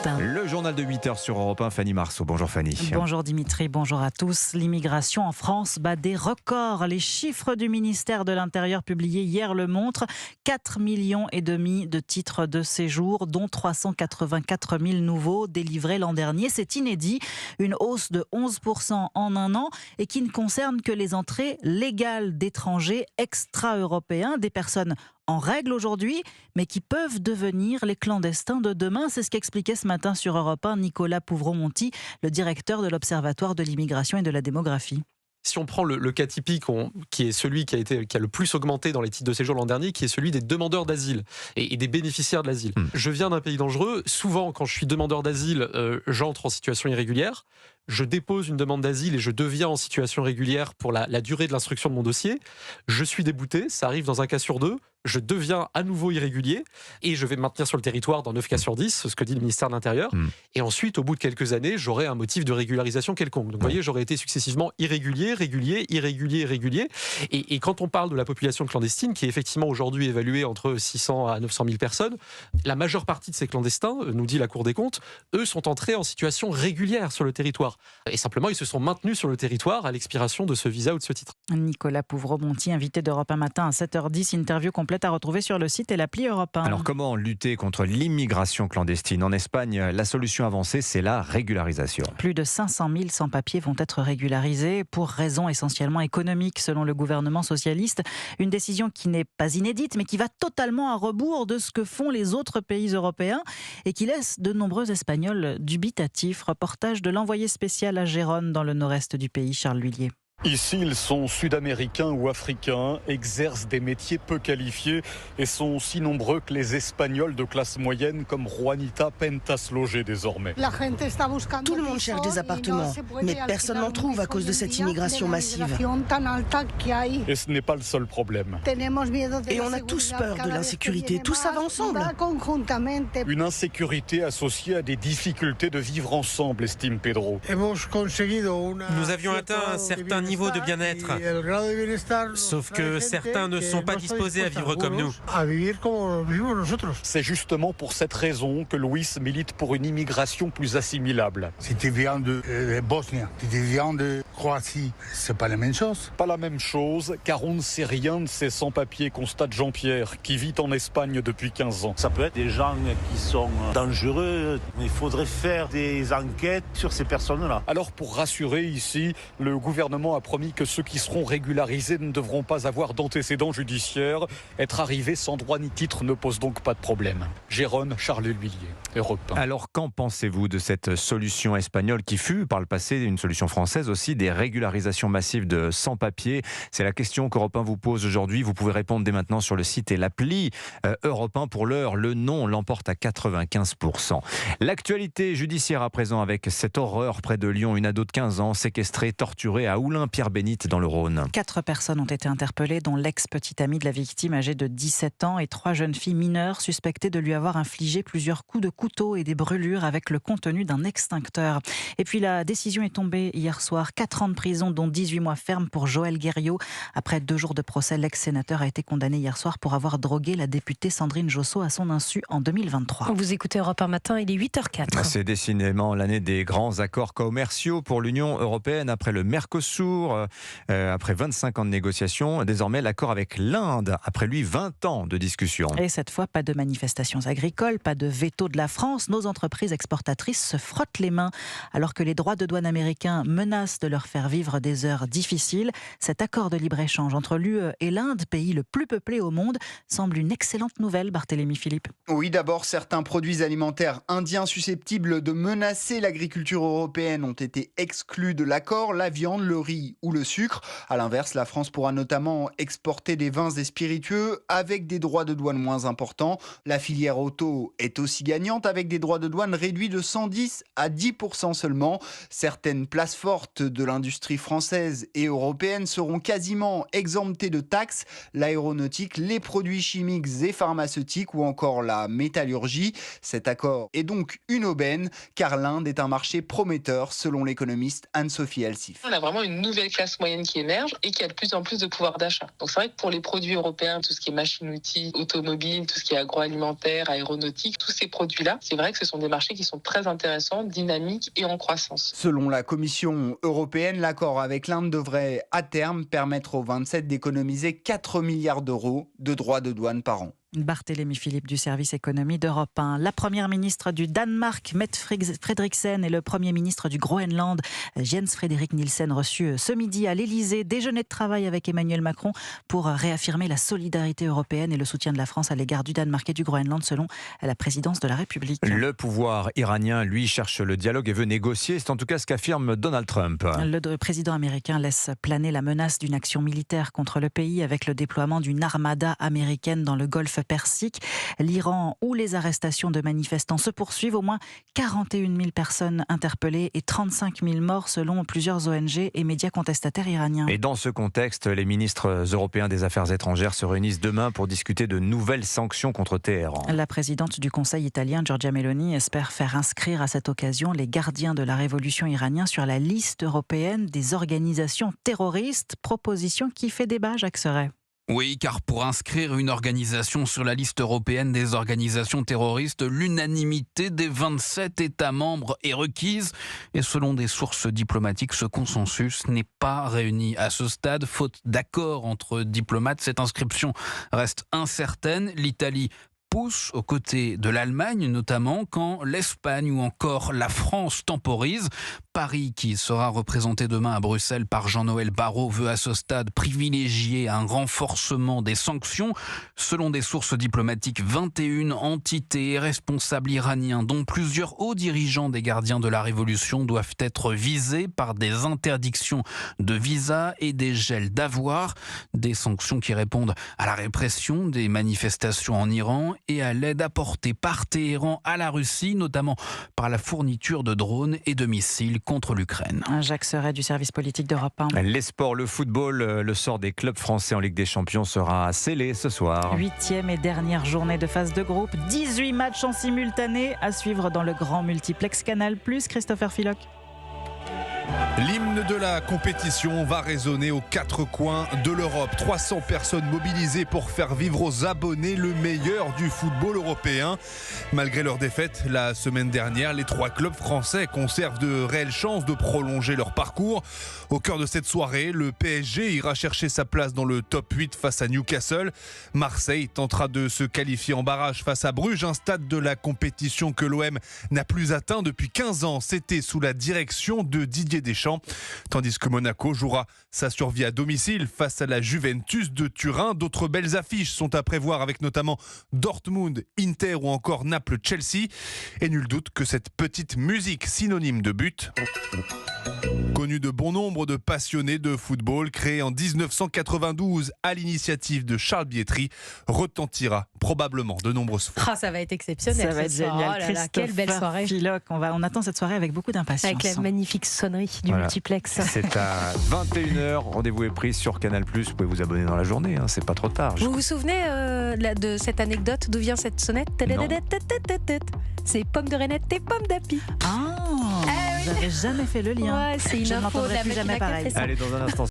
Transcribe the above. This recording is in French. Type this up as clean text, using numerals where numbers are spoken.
Le journal de 8h sur Europe 1, Fanny Marceau. Bonjour Fanny. Bonjour Dimitri, bonjour à tous. L'immigration en France bat des records. Les chiffres du ministère de l'Intérieur publiés hier le montrent. 4,5 millions de titres de séjour, dont 384 000 nouveaux délivrés l'an dernier. C'est inédit, une hausse de 11% en un an et qui ne concerne que les entrées légales d'étrangers extra-européens, des personnes en règle aujourd'hui, mais qui peuvent devenir les clandestins de demain. C'est ce qu'expliquait ce matin sur Europe 1 Nicolas Pouvreau-Monti, le directeur de l'Observatoire de l'immigration et de la démographie. Si on prend le cas typique, qui est celui qui a le plus augmenté dans les titres de séjour l'an dernier, qui est celui des demandeurs d'asile et des bénéficiaires de l'asile. Je viens d'un pays dangereux. Souvent, quand je suis demandeur d'asile, j'entre en situation irrégulière. Je dépose une demande d'asile et je deviens en situation régulière pour la durée de l'instruction de mon dossier. Je suis débouté, ça arrive dans un cas sur deux. Je deviens à nouveau irrégulier et je vais me maintenir sur le territoire dans 9 cas sur 10, ce que dit le ministère de l'Intérieur. Et ensuite, au bout de quelques années, j'aurai un motif de régularisation quelconque. Donc vous voyez, j'aurais été successivement irrégulier. Et quand on parle de la population clandestine, qui est effectivement aujourd'hui évaluée entre 600 à 900 000 personnes, la majeure partie de ces clandestins, nous dit la Cour des comptes, eux sont entrés en situation régulière sur le territoire. Et simplement, ils se sont maintenus sur le territoire à l'expiration de ce visa ou de ce titre. Nicolas Pouvreau-Monti, invité d'Europe 1 matin à 7h10, interview complète à retrouver sur le site et l'appli Europe 1. Alors comment lutter contre l'immigration clandestine ? En Espagne, la solution avancée, c'est la régularisation. Plus de 500 000 sans-papiers vont être régularisés pour raisons essentiellement économiques, selon le gouvernement socialiste. Une décision qui n'est pas inédite, mais qui va totalement à rebours de ce que font les autres pays européens et qui laisse de nombreux Espagnols dubitatifs. Reportage de l'envoyé spécial à Gérone, dans le nord-est du pays, Charles Lhuillier. Ici, ils sont sud-américains ou africains, exercent des métiers peu qualifiés et sont aussi nombreux que les Espagnols de classe moyenne comme Juanita peinent à se loger désormais. Tout le monde cherche des appartements, mais personne n'en trouve à cause de cette immigration massive. Et ce n'est pas le seul problème. Et on a tous peur de l'insécurité, tout ça va ensemble. Une insécurité associée à des difficultés de vivre ensemble, estime Pedro. Nous avions atteint un certain niveau de bien-être. Sauf que certains ne sont pas disposés à vivre comme nous. C'est justement pour cette raison que Luis milite pour une immigration plus assimilable. Si tu viens de Bosnie, si tu viens de Croatie, c'est pas la même chose. Pas la même chose, car on ne sait rien de ces sans-papiers, constate Jean-Pierre, qui vit en Espagne depuis 15 ans. Ça peut être des gens qui sont dangereux. Il faudrait faire des enquêtes sur ces personnes-là. Alors pour rassurer ici, le gouvernement a promis que ceux qui seront régularisés ne devront pas avoir d'antécédents judiciaires. Être arrivé sans droit ni titre ne pose donc pas de problème. Gérone, Charles Lhuillier, Europe 1. Alors qu'en pensez-vous de cette solution espagnole qui fut par le passé une solution française aussi, des régularisations massives de sans-papiers ? C'est la question qu'Europe 1 vous pose aujourd'hui. Vous pouvez répondre dès maintenant sur le site et l'appli Europe 1. Pour l'heure, le non l'emporte à 95%. L'actualité judiciaire à présent avec cette horreur près de Lyon. Une ado de 15 ans séquestrée, torturée à Oulin-Pierre-Bénite dans le Rhône. 4 personnes ont été interpellées, dont l'ex-petite amie de la victime âgée de 17 ans et 3 jeunes filles mineures suspectées de lui avoir infligé plusieurs coups de couteau et des brûlures avec le contenu d'un extincteur. Et puis la décision est tombée hier soir. 4 ans de prison, dont 18 mois ferme pour Joël Guerriau. Après 2 jours de procès, l'ex-sénateur a été condamné hier soir pour avoir drogué la députée Sandrine Josso à son insu en 2023. Vous écoutez Europe 1 matin, il est 8h04. C'est décidément l'année des grands accords commerciaux pour l'Union européenne après le Mercosur. Après 25 ans de négociations, désormais l'accord avec l'Inde, après lui 20 ans de discussions. Et cette fois, pas de manifestations agricoles, pas de veto de la France. Nos entreprises exportatrices se frottent les mains. Alors que les droits de douane américains menacent de leur faire vivre des heures difficiles, cet accord de libre-échange entre l'UE et l'Inde, pays le plus peuplé au monde, semble une excellente nouvelle, Barthélémy Philippe. Oui, d'abord, certains produits alimentaires indiens susceptibles de menacer l'agriculture européenne ont été exclus de l'accord. La viande, le riz ou le sucre. A l'inverse, la France pourra notamment exporter des vins et spiritueux avec des droits de douane moins importants. La filière auto est aussi gagnante avec des droits de douane réduits de 110 à 10% seulement. Certaines places fortes de l'industrie française et européenne seront quasiment exemptées de taxes. L'aéronautique, les produits chimiques et pharmaceutiques ou encore la métallurgie. Cet accord est donc une aubaine car l'Inde est un marché prometteur selon l'économiste Anne-Sophie Elsif. On a vraiment une nouvelle nouvelle classe moyenne qui émerge et qui a de plus en plus de pouvoir d'achat. Donc c'est vrai que pour les produits européens, tout ce qui est machines-outils, automobiles, tout ce qui est agroalimentaire, aéronautique, tous ces produits-là, c'est vrai que ce sont des marchés qui sont très intéressants, dynamiques et en croissance. Selon la Commission européenne, l'accord avec l'Inde devrait à terme permettre aux 27 d'économiser 4 milliards d'euros de droits de douane par an. Barthélémy Philippe du service économie d'Europe 1. La première ministre du Danemark, Mette Frederiksen, et le premier ministre du Groenland, Jens Frederik Nielsen, reçus ce midi à l'Elysée. Déjeuner de travail avec Emmanuel Macron pour réaffirmer la solidarité européenne et le soutien de la France à l'égard du Danemark et du Groenland selon la présidence de la République. Le pouvoir iranien, lui, cherche le dialogue et veut négocier. C'est en tout cas ce qu'affirme Donald Trump. Le président américain laisse planer la menace d'une action militaire contre le pays avec le déploiement d'une armada américaine dans le Golfe Persique. L'Iran, où les arrestations de manifestants se poursuivent, au moins 41 000 personnes interpellées et 35 000 morts selon plusieurs ONG et médias contestataires iraniens. Et dans ce contexte, les ministres européens des Affaires étrangères se réunissent demain pour discuter de nouvelles sanctions contre Téhéran. La présidente du Conseil italien, Giorgia Meloni, espère faire inscrire à cette occasion les gardiens de la révolution iranienne sur la liste européenne des organisations terroristes, proposition qui fait débat, Jacques Serret. Oui, car pour inscrire une organisation sur la liste européenne des organisations terroristes, l'unanimité des 27 États membres est requise. Et selon des sources diplomatiques, ce consensus n'est pas réuni à ce stade. Faute d'accord entre diplomates, cette inscription reste incertaine. L'Italie pousse aux côtés de l'Allemagne, notamment quand l'Espagne ou encore la France temporisent. Paris, qui sera représenté demain à Bruxelles par Jean-Noël Barrot, veut à ce stade privilégier un renforcement des sanctions. Selon des sources diplomatiques, 21 entités et responsables iraniens, dont plusieurs hauts dirigeants des gardiens de la Révolution, doivent être visés par des interdictions de visa et des gels d'avoirs. Des sanctions qui répondent à la répression des manifestations en Iran et à l'aide apportée par Téhéran à la Russie, notamment par la fourniture de drones et de missiles contre l'Ukraine. Jacques Serret du service politique d'Europe 1. Les sports, le football, le sort des clubs français en Ligue des Champions sera scellé ce soir. 8e et dernière journée de phase de groupe. 18 matchs en simultané à suivre dans le grand multiplex Canal+. Christopher Philoc. L'hymne de la compétition va résonner aux quatre coins de l'Europe. 300 personnes mobilisées pour faire vivre aux abonnés le meilleur du football européen. Malgré leur défaite la semaine dernière, les trois clubs français conservent de réelles chances de prolonger leur parcours. Au cœur de cette soirée, le PSG ira chercher sa place dans le top 8 face à Newcastle. Marseille tentera de se qualifier en barrage face à Bruges, un stade de la compétition que l'OM n'a plus atteint depuis 15 ans. C'était sous la direction de Didier Deschamps. Tandis que Monaco jouera sa survie à domicile face à la Juventus de Turin. D'autres belles affiches sont à prévoir avec notamment Dortmund, Inter ou encore Naples-Chelsea. Et nul doute que cette petite musique synonyme de but, connue de bon nombre de passionnés de football, créée en 1992 à l'initiative de Charles Bietri, retentira probablement de nombreuses fois. Ah, ça va être exceptionnel. Ça va être génial. Oh là là, quelle belle soirée. Philoc, on attend cette soirée avec beaucoup d'impatience. Avec la magnifique sonnerie du multiplex. C'est à 21h. Rendez-vous est pris sur Canal+. Vous pouvez vous abonner dans la journée. C'est pas trop tard. Vous vous souvenez de cette anecdote? D'où vient cette sonnette? C'est Pomme de Renette et Pomme d'Api. Ah, j'avais jamais fait le lien. Ouais, c'est une info de la plus jamais pareil. Allez, dans un instant.